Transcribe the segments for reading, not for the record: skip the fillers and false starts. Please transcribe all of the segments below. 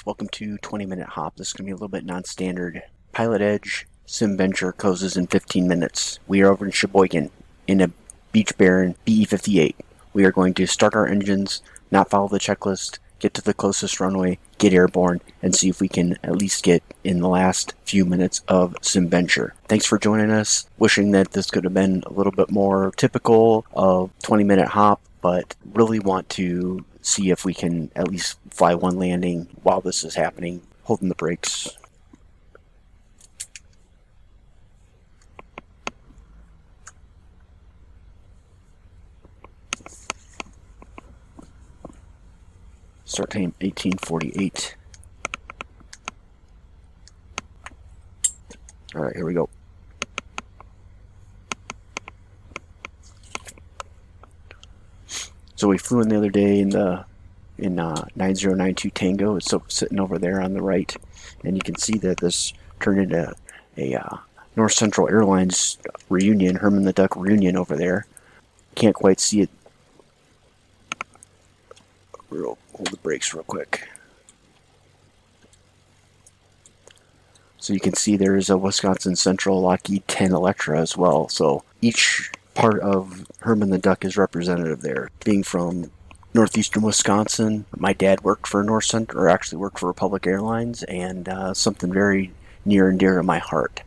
Welcome to 20MinHop. This is going to be a little bit non-standard. Pilot Edge Sim Venture closes in 15 minutes. We are over in Sheboygan in a Beech Baron BE58. We are going to start our engines, not follow the checklist, get to the closest runway, get airborne, and see if we can at least get in the last few minutes of Sim Venture. Thanks for joining us. Wishing that this could have been a little bit more typical of 20MinHop, but really want to see if we can at least fly one landing while this is happening, holding the brakes. Start time 1848. All right, here we go. So we flew in the other day in 9092 Tango. It's sitting over there on the right, and you can see that this turned into a North Central Airlines reunion, Herman the Duck reunion over there. Can't quite see it. Hold the brakes real quick. So you can see there is a Wisconsin Central Lockheed 10 Electra as well. So each part of Herman the Duck is representative there. Being from northeastern Wisconsin, my dad worked for North Central, or actually worked for Republic Airlines, and something very near and dear to my heart.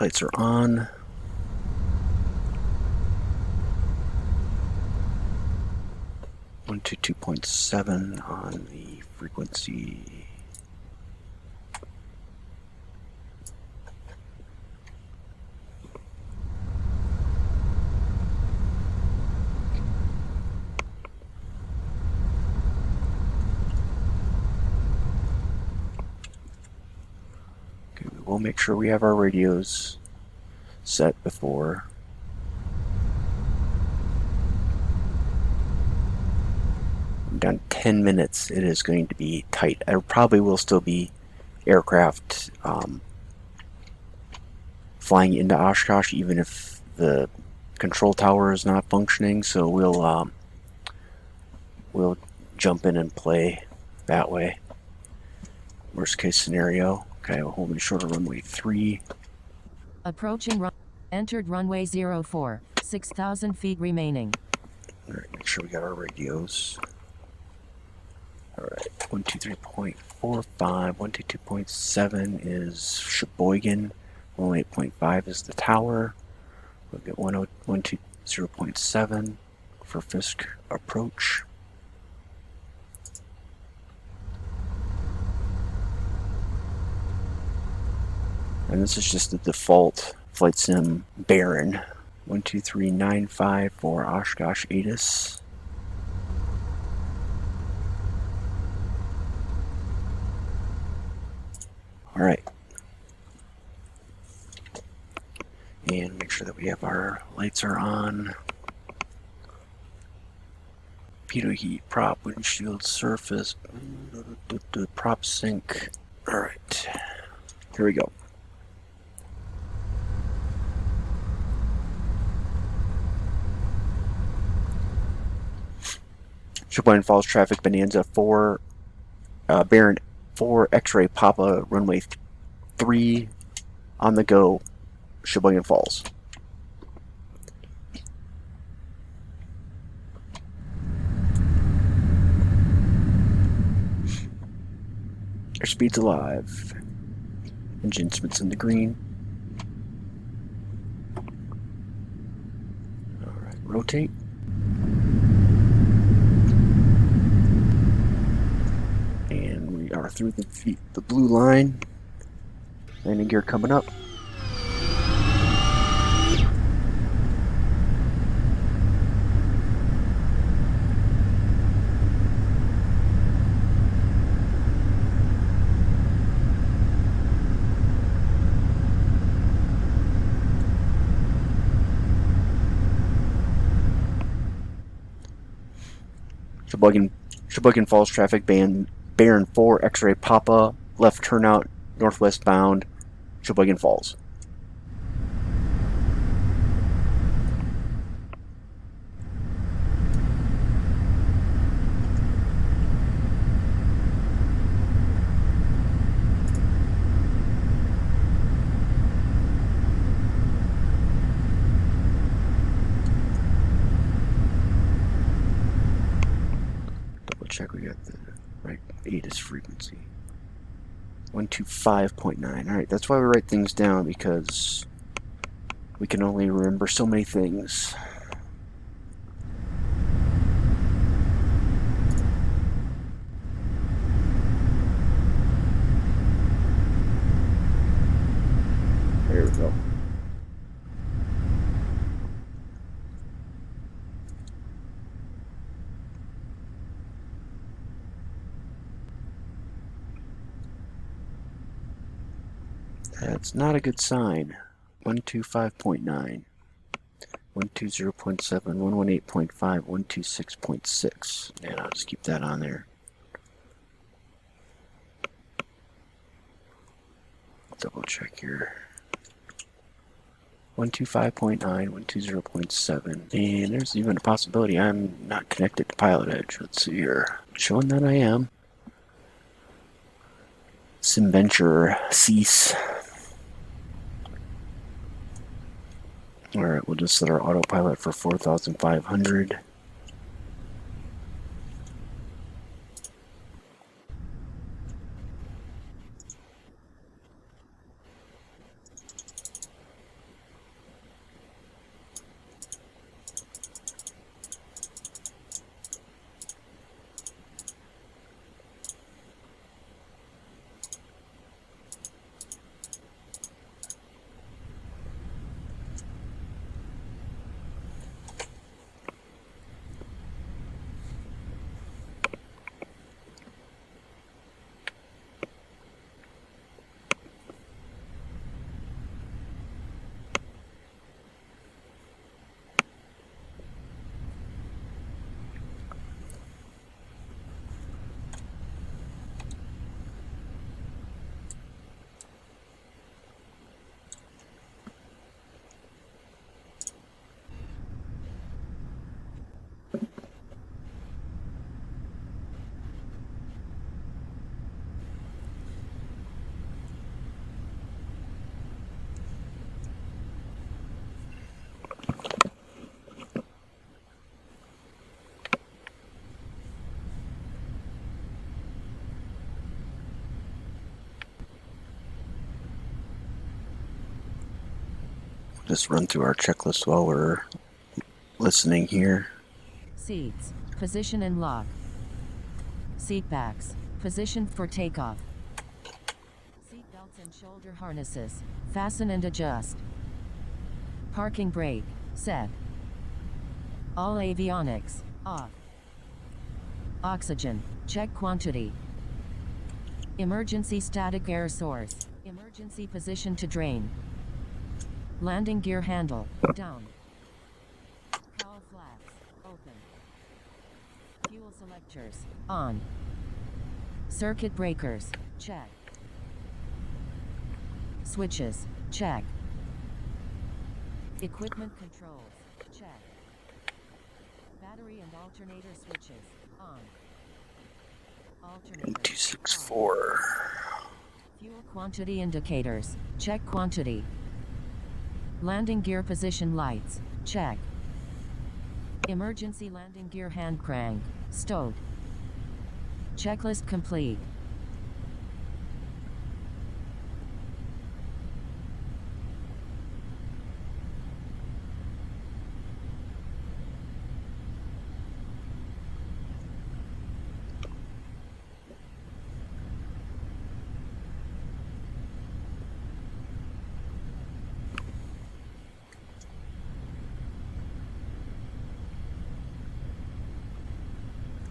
Lights are on. One to 2.7 on the frequency. Okay, we will make sure we have our radios set before. Down 10 minutes, it is going to be tight. There probably will still be aircraft flying into Oshkosh, even if the control tower is not functioning. So we'll jump in and play that way. Worst case scenario. Okay, we're holding short of runway 3. Approaching entered runway 04. 6,000 feet remaining. All right, make sure we got our radios. Alright, 123.45, 122.7 is Sheboygan, 108.5 is the tower. We'll get 120.7 for Fisk approach. And this is just the default flight sim Baron. 12395 for Oshkosh ATIS. All right, and make sure that we have our lights are on. Pitot heat, prop, windshield, surface, prop sync. All right, here we go. Sheboygan Falls traffic Bonanza 4, Baron 4 X-ray Papa runway 3 on the go, Sheboygan Falls. Airspeed's alive. Engine instruments in the green. Alright, rotate. Are through the blue line. Landing gear coming up. Sheboygan Falls traffic Baron 4 X-ray Papa, left turnout, northwest bound, Sheboygan Falls. check we got the right ATIS frequency. 125.9. Alright, that's why we write things down, because we can only remember so many things. There we go. That's not a good sign. 125.9, 120.7, 118.5, 126.6. And I'll just keep that on there. Double check here. 125.9, 120.7. And there's even a possibility I'm not connected to Pilot Edge. Let's see here. Showing that I am. SimVenture cease. Alright, we'll just set our autopilot for 4,500. Just run through our checklist while we're listening here. Seats, position and lock. Seat backs, positioned for takeoff. Seat belts and shoulder harnesses, fasten and adjust. Parking brake, set. All avionics, off. Oxygen, check quantity. Emergency static air source, emergency position to drain. Landing gear handle, down. Cowl flaps, open. Fuel selectors, on. Circuit breakers, check. Switches, check. Equipment controls, check. Battery and alternator switches, on. Alternator, 264. Fuel quantity indicators, check quantity. Landing gear position lights, check. Emergency landing gear hand crank, stowed. Checklist complete.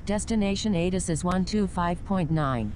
Destination ATIS is 125.9.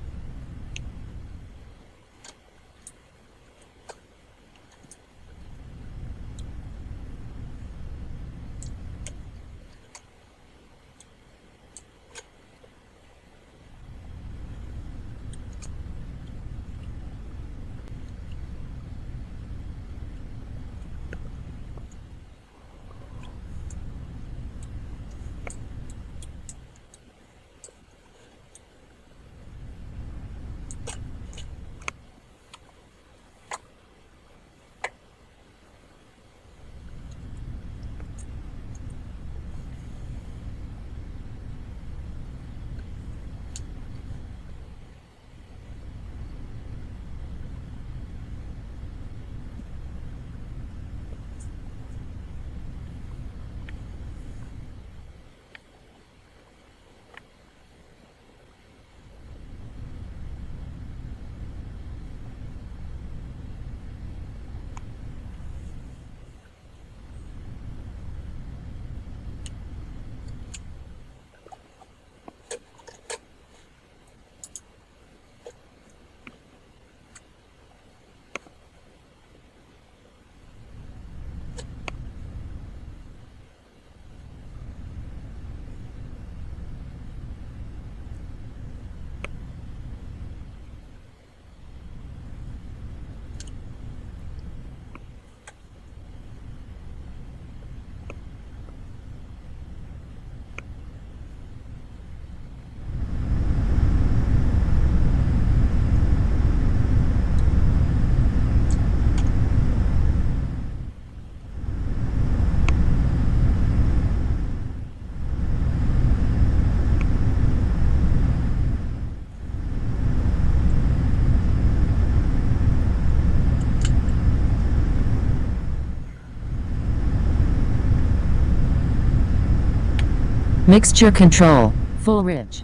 Mixture control, full ridge.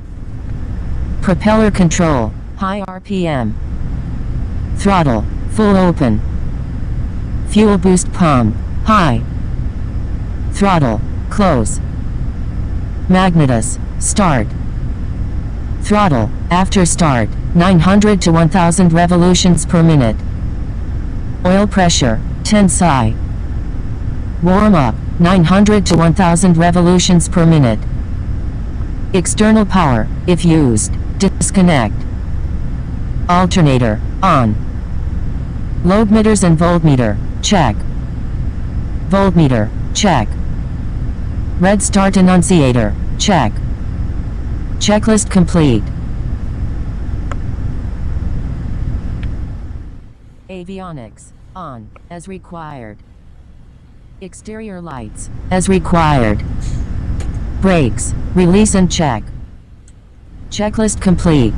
Propeller control, high RPM. Throttle, full open. Fuel boost pump, high. Throttle, close. Magnetus, start. Throttle, after start, 900 to 1000 revolutions per minute. Oil pressure, 10 psi. Warm up, 900 to 1000 revolutions per minute. External power, if used, disconnect. Alternator, on. Load meters and voltmeter, check. Voltmeter, check. Red start annunciator, check. Checklist complete. Avionics, on, as required. Exterior lights, as required. Brakes, release and check. Checklist complete.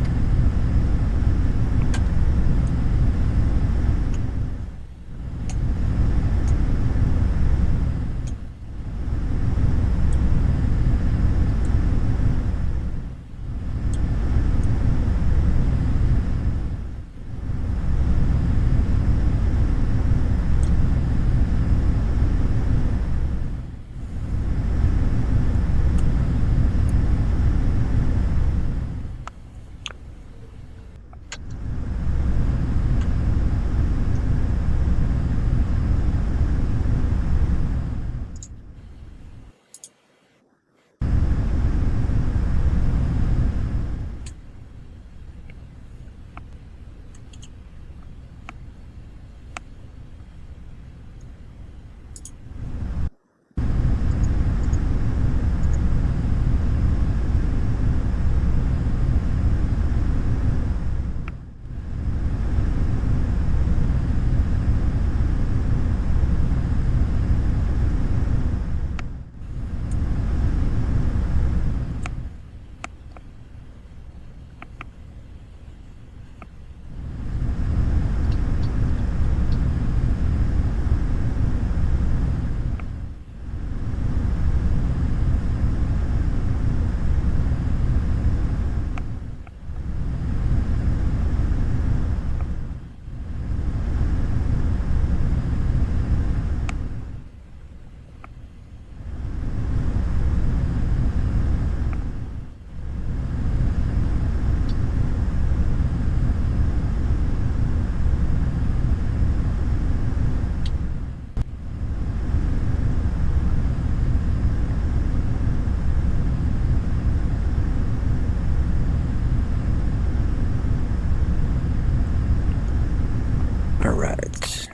Alright.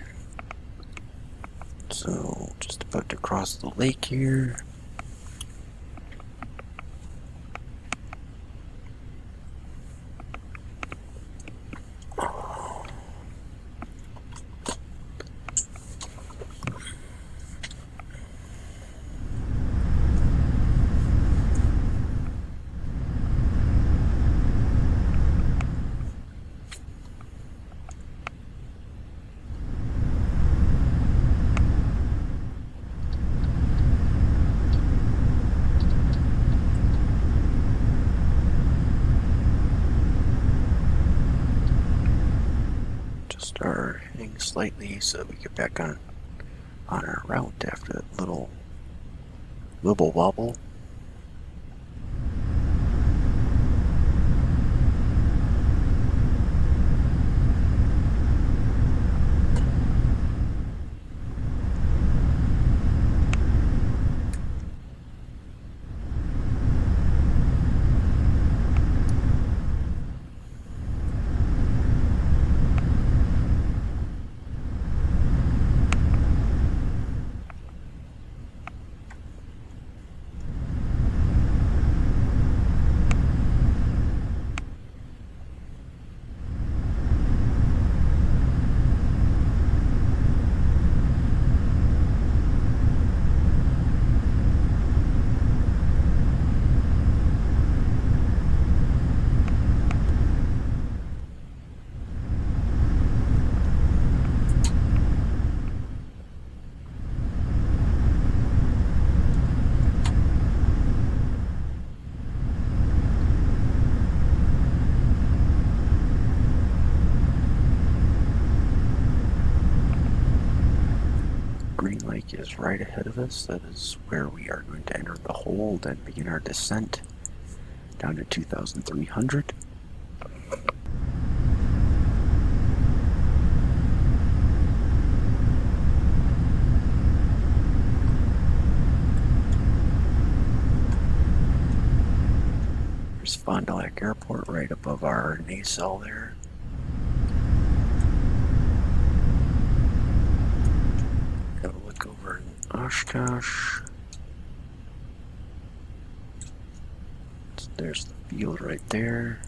So, just about to cross the lake here. Are heading slightly so we get back on our route after that little wibble wobble. is right ahead of us. That is where we are going to enter the hold and begin our descent down to 2,300. There's Fond du Lac Airport right above our nacelle there. Have a look over in Oshkosh. There's the field right there.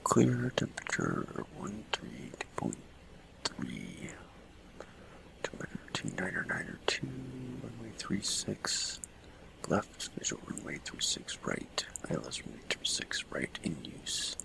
Clear temperature 13.3, 292, runway 36 left, visual runway 36 right, ILS runway 36 right in use.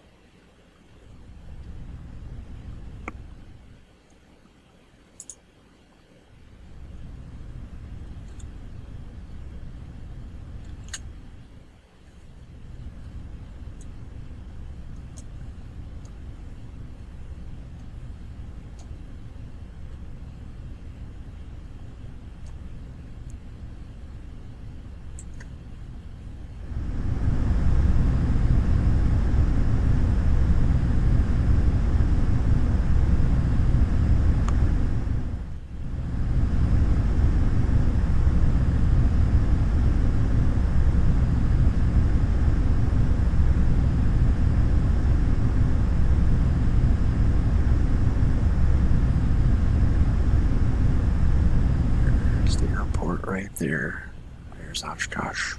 Right there. There's Oshkosh.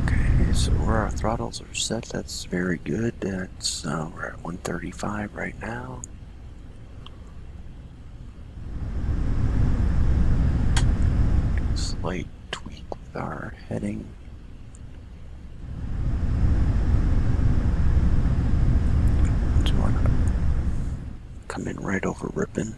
Okay, so where our throttles are set, that's very good. That's we're at 135 right now. Slight tweak with our heading. So we want to come in right over Ripon.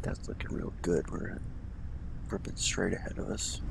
That's looking real good. We're at Ripon straight ahead of us.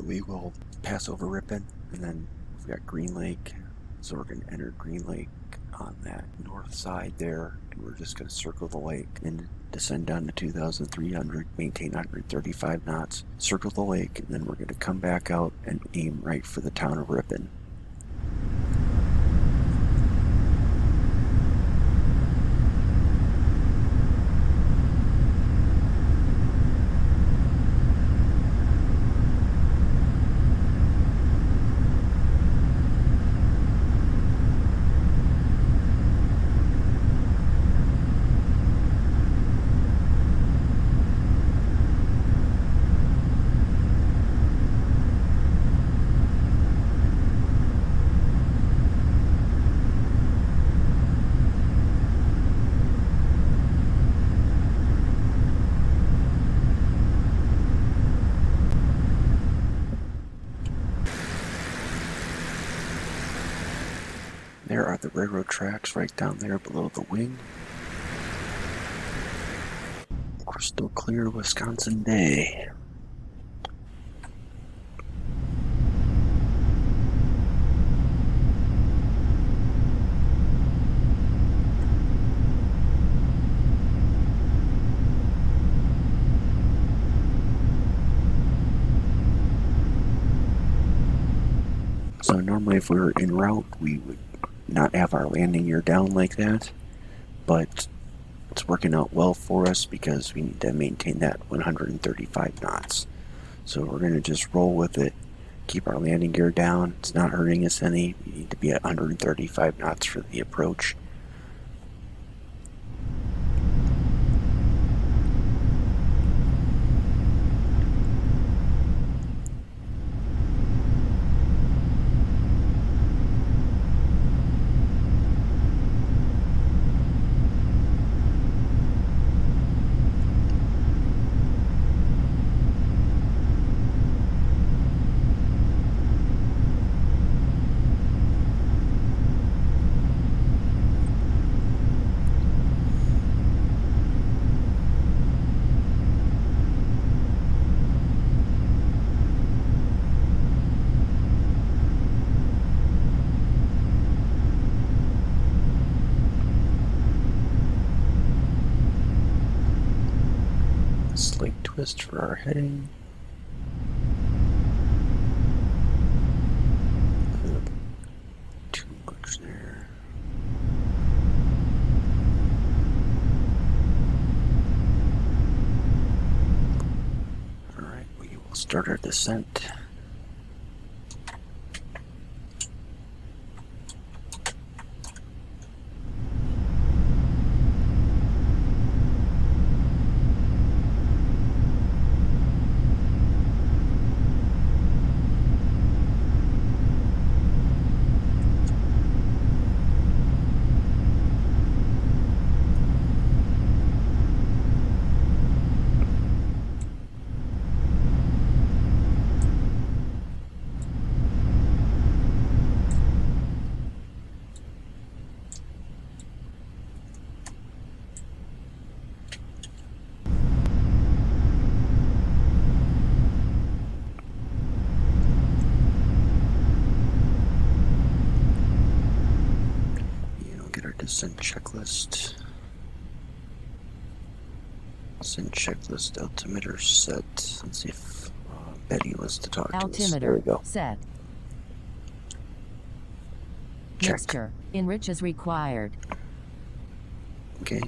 we will pass over Ripon, and then we've got Green Lake, so we're going to enter Green Lake on that north side there, and we're just going to circle the lake and descend down to 2,300, maintain 135 knots, circle the lake, and then we're going to come back out and aim right for the town of Ripon. There are the railroad tracks right down there below the wing. Crystal clear Wisconsin day. So normally if we were en route, we would not have our landing gear down like that, but it's working out well for us because we need to maintain that 135 knots. So we're going to just roll with it, keep our landing gear down. It's not hurting us any. We need to be at 135 knots for the approach. Slight twist for our heading. Too much there. Alright, we will start our descent. Descent checklist. Descent checklist altimeter set. Let's see if Betty wants to talk to us. There we go. Set. Check. Mixture. Enrich as required. Okay.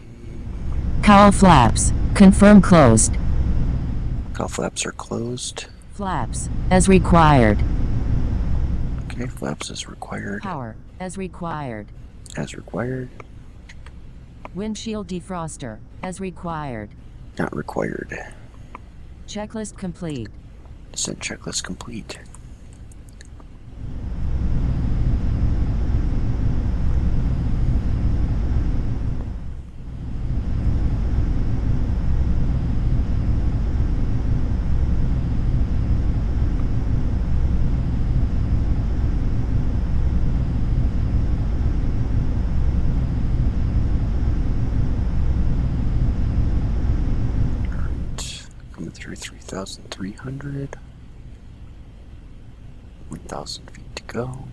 Cowl flaps. Confirm closed. Cowl flaps are closed. Flaps. As required. Okay, flaps as required. Power. As required. As required. Windshield defroster. As required. Not required. Checklist complete. Descent checklist complete. Through 3,300. 1,000 feet to go.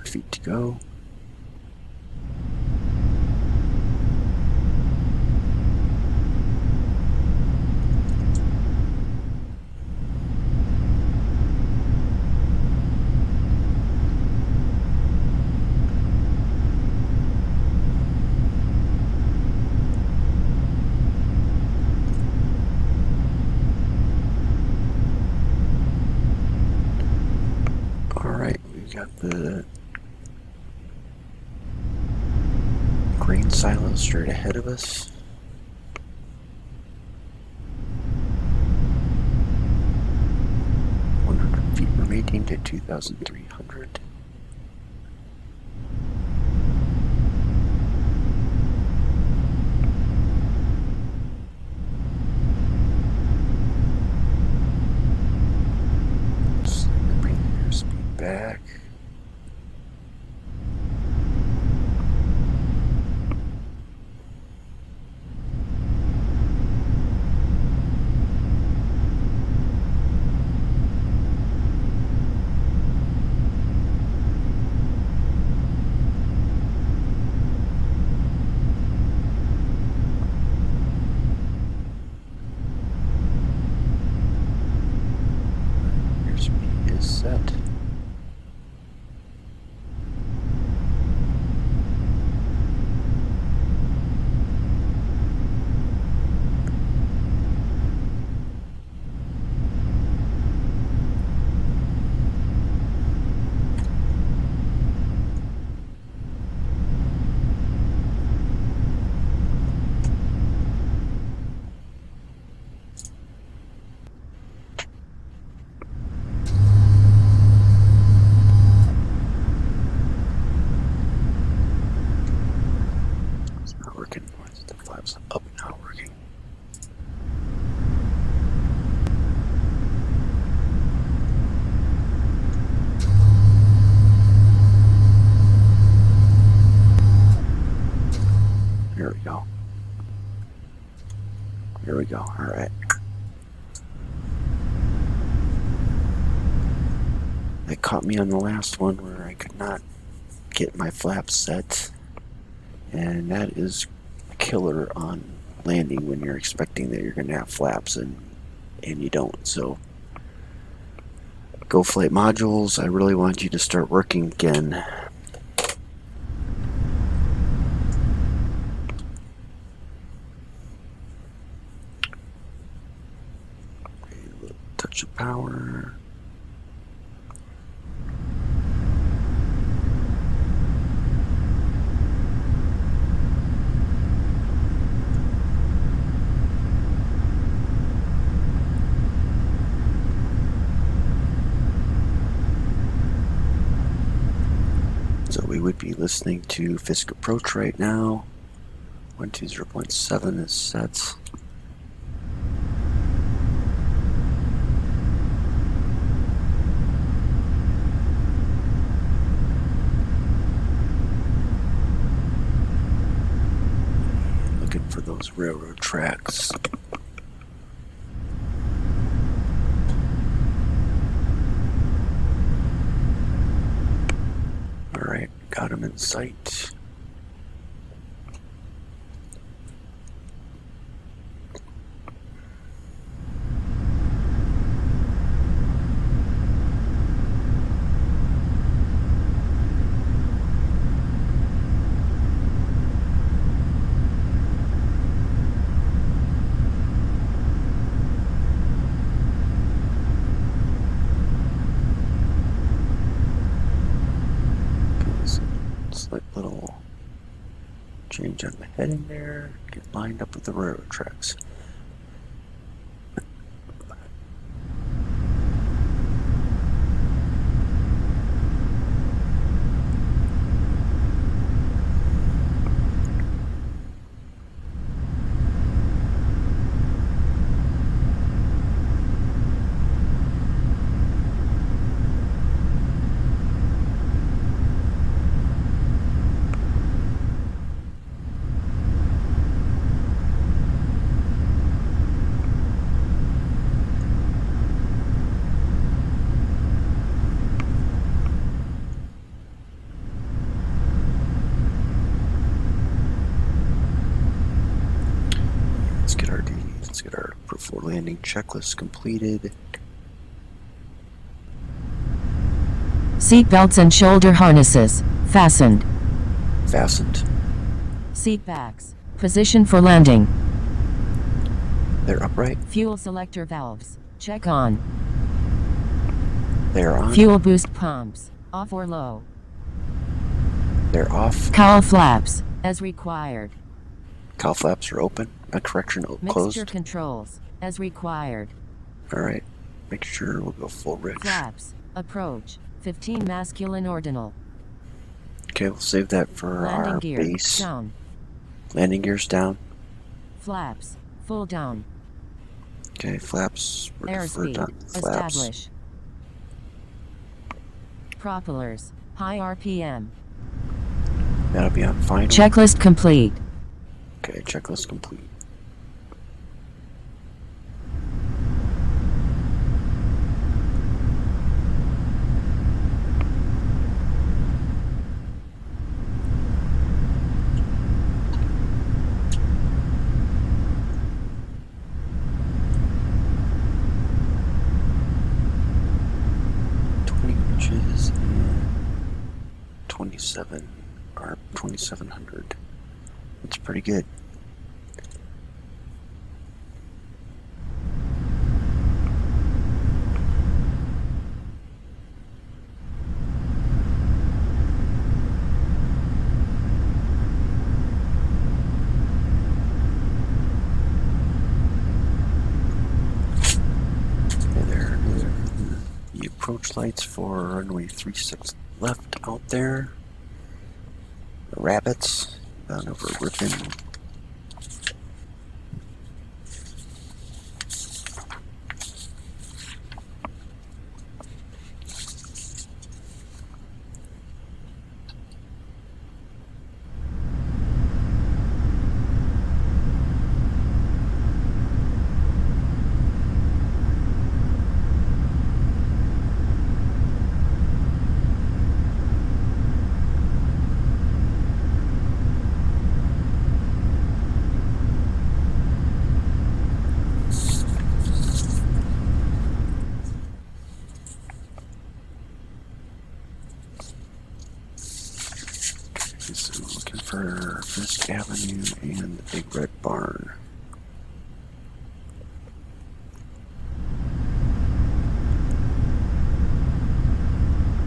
Feet to go. Alright, we've got the grain silo straight ahead of us. Feet remaining to 2,300. Bring the airspeed back. Airspeed is set. Working. The flaps up now working. Here we go. Here we go. All right. It caught me on the last one where I could not get my flaps set, and that is killer on landing when you're expecting that you're going to have flaps and you don't. So Go Flight Modules, I really want you to start working again. Touch of power. So we would be listening to FSX Approach right now. 120.7 is set. Looking for those railroad tracks. Alright, got him in sight. Change on the heading there. Get lined up with the railroad tracks. Let's get our before landing checklist completed. Seat belts and shoulder harnesses fastened. Fastened. Seat backs positioned for landing. They're upright. Fuel selector valves check on. They're on. Fuel boost pumps off or low. They're off. Cowl flaps as required. Cowl flaps are open. Correction, closed. Mixture controls as required. Alright. Make sure we'll go full rich. Flaps approach 15 masculine ordinal. Okay, we'll save that for Landing our gear base. down. Landing gears down. Flaps full down. Okay, flaps. We're deferred Airspeed down. Flaps. establish. Propellers high RPM. That'll be on final. Checklist complete. Okay, checklist complete. Inches and 27 or 2700. That's pretty good. Approach lights for runway 36 left out there. The rabbits down over Ripon. So looking for Fisk Avenue and the Big Red Barn.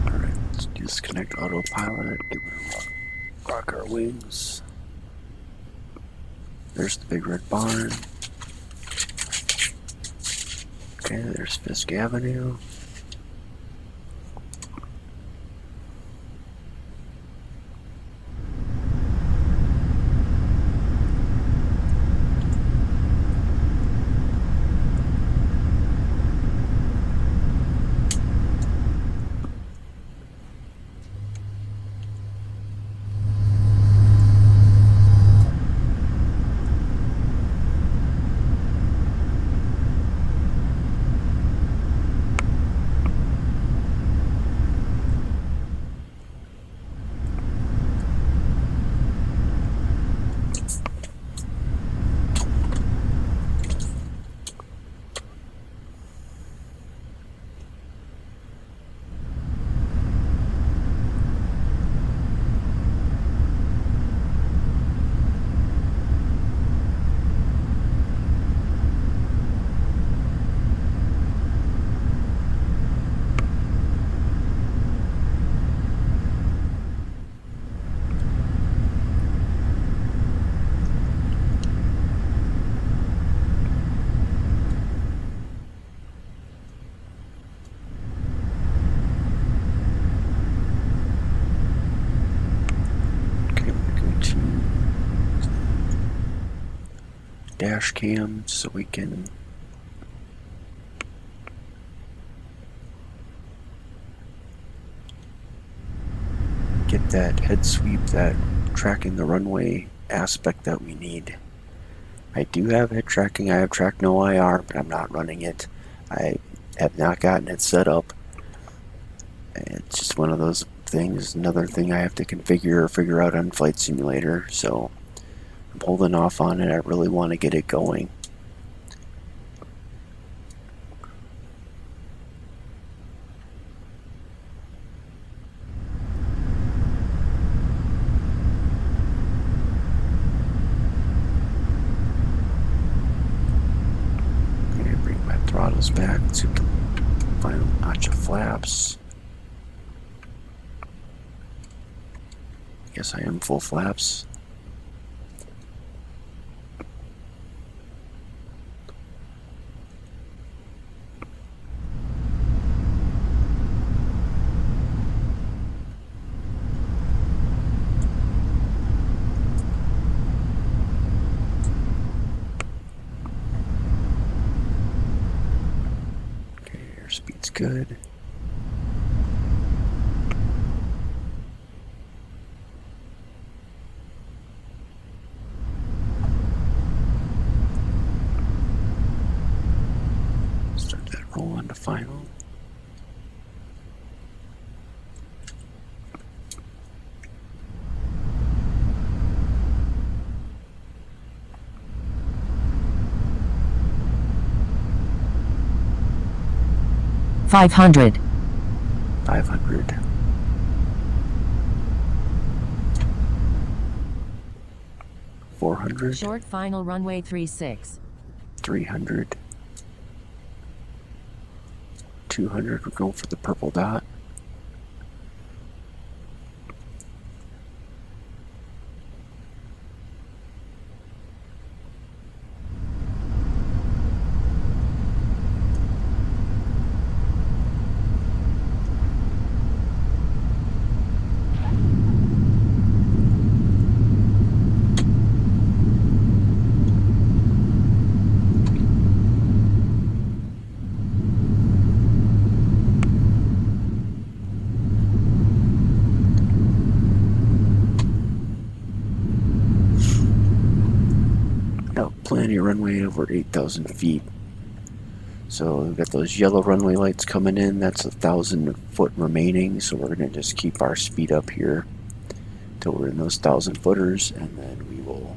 Alright, let's disconnect autopilot, give it a rock our wings. There's the Big Red Barn. Okay, there's Fisk Avenue. dash cam so we can get that head sweep, that tracking the runway aspect that we need. I do have head tracking. I have track no IR, but I'm not running it. I have not gotten it set up. It's just one of those things, another thing I have to configure or figure out on Flight Simulator, so I'm holding off on it. I really want to get it going. Okay, bring my throttles back to the final notch of flaps. Guess I am full flaps. Okay, airspeed's good. Roll on to final. Five hundred. 500. 400. Short final runway 36. 300. 200. We're going for the purple dot. Plenty of runway over 8,000 feet. So we've got those yellow runway lights coming in. That's 1,000 foot remaining. So we're going to just keep our speed up here till we're in those 1,000 footers, and then we will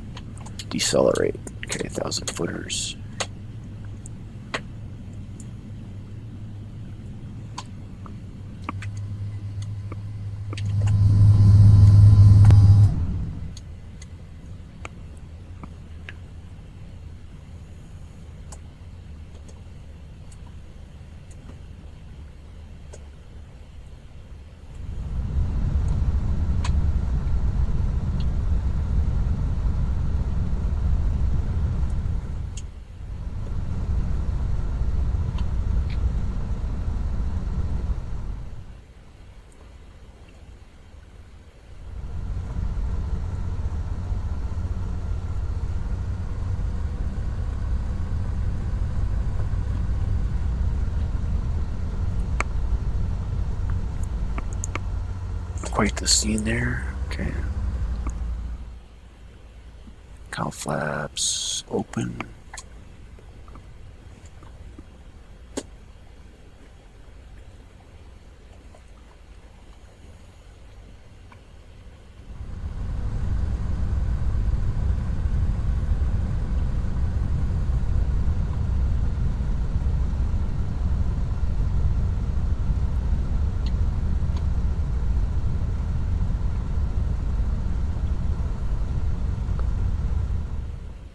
decelerate. Okay, 1,000 footers. Quite the scene there. Okay. Cow flaps open.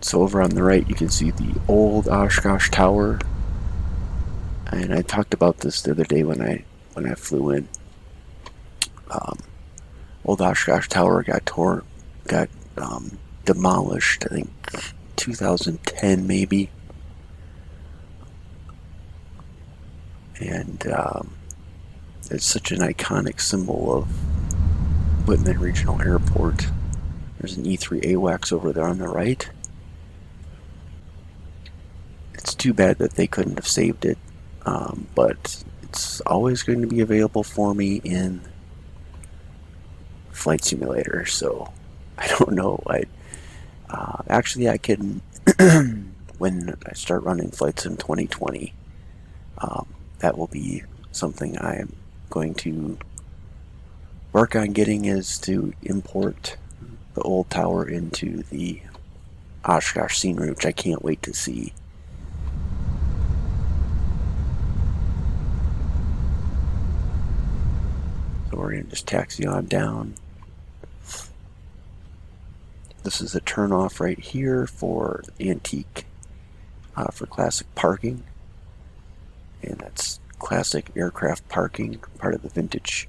So over on the right you can see the old Oshkosh Tower, and I talked about this the other day when I flew in. Old Oshkosh Tower got demolished, I think 2010 maybe, and it's such an iconic symbol of Whitman Regional Airport. There's an E3 AWACS over there on the right. It's too bad that they couldn't have saved it, but it's always going to be available for me in Flight Simulator, so I don't know. Actually, I can, when I start running flights in 2020, that will be something I am going to work on getting, is to import the old tower into the Oshkosh scenery, which I can't wait to see. So we're going to just taxi on down. This is a turn off right here for antique, for classic parking. And that's classic aircraft parking, part of the Vintage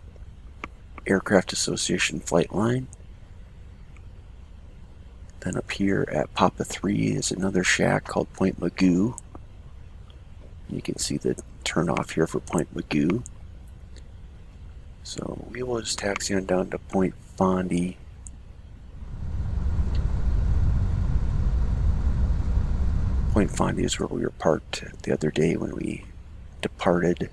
Aircraft Association flight line. Then up here at Papa 3 is another shack called Point Magoo. You can see the turn off here for Point Magoo. So we will just taxi on down to Point Fondy. Point Fondy is where we were parked the other day when we departed.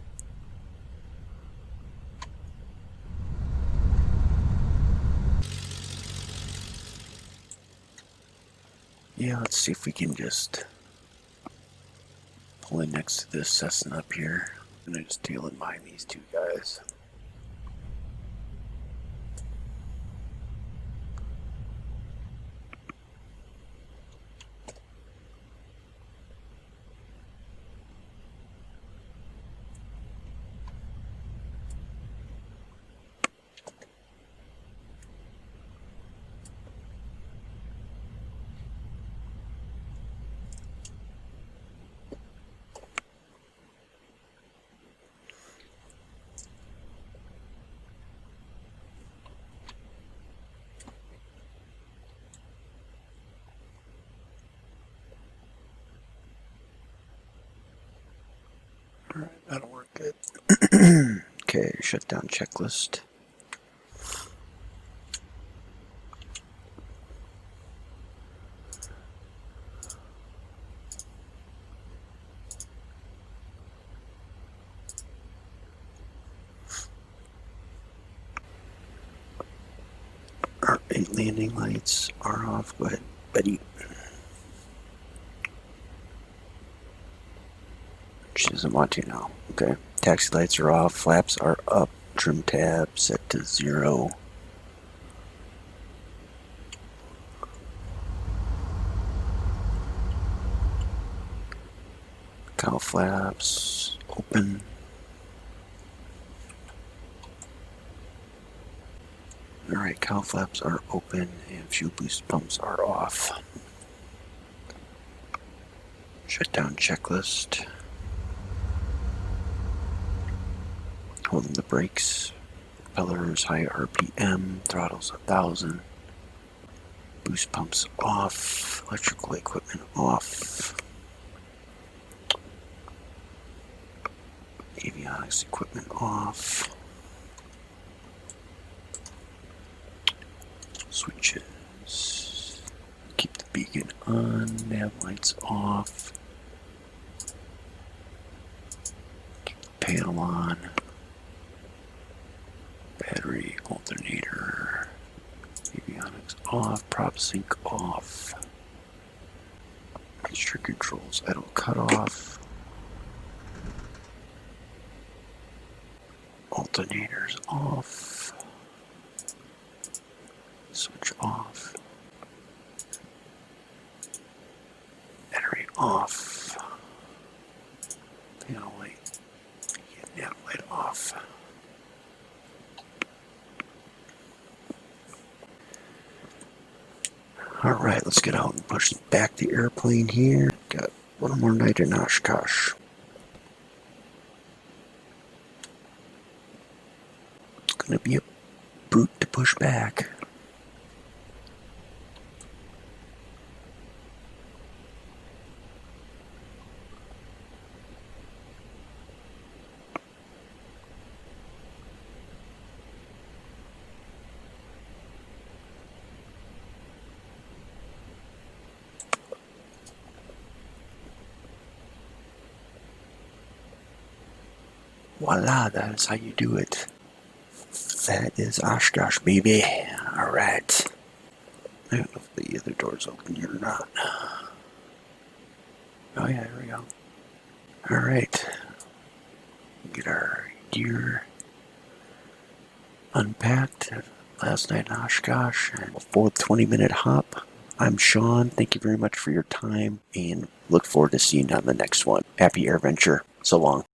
Yeah, let's see if we can just pull in next to this Cessna up here. I'm gonna just tail in behind these two guys. Alright, that'll work good. Okay, shutdown checklist. Our 8 landing lights are off. Go ahead, Betty. She doesn't want to now. Okay. Taxi lights are off. Flaps are up. Trim tab set to 0. Cowl flaps open. Alright, cowl flaps are open and fuel boost pumps are off. Shutdown checklist. Holding the brakes. Propellers high RPM. Throttles 1000. Boost pumps off. Electrical equipment off. Avionics equipment off. Switches. Keep the beacon on. Nav lights off. Keep the panel on. Battery, alternator, avionics off, prop sync off. Mixture controls, idle cutoff. Alternators off. Switch off. Battery off. Panel light. Nav light off. Alright, let's get out and push back the airplane here. Got one more night in Oshkosh. It's gonna be a brute to push back. Voila, that is how you do it. That is Oshkosh, baby. Alright. I don't know if the other door's open here or not. Oh yeah, there we go. Alright. Get our gear unpacked. Last night in Oshkosh. And before the 20-minute hop, I'm Sean. Thank you very much for your time and look forward to seeing you on the next one. Happy AirVenture. So long.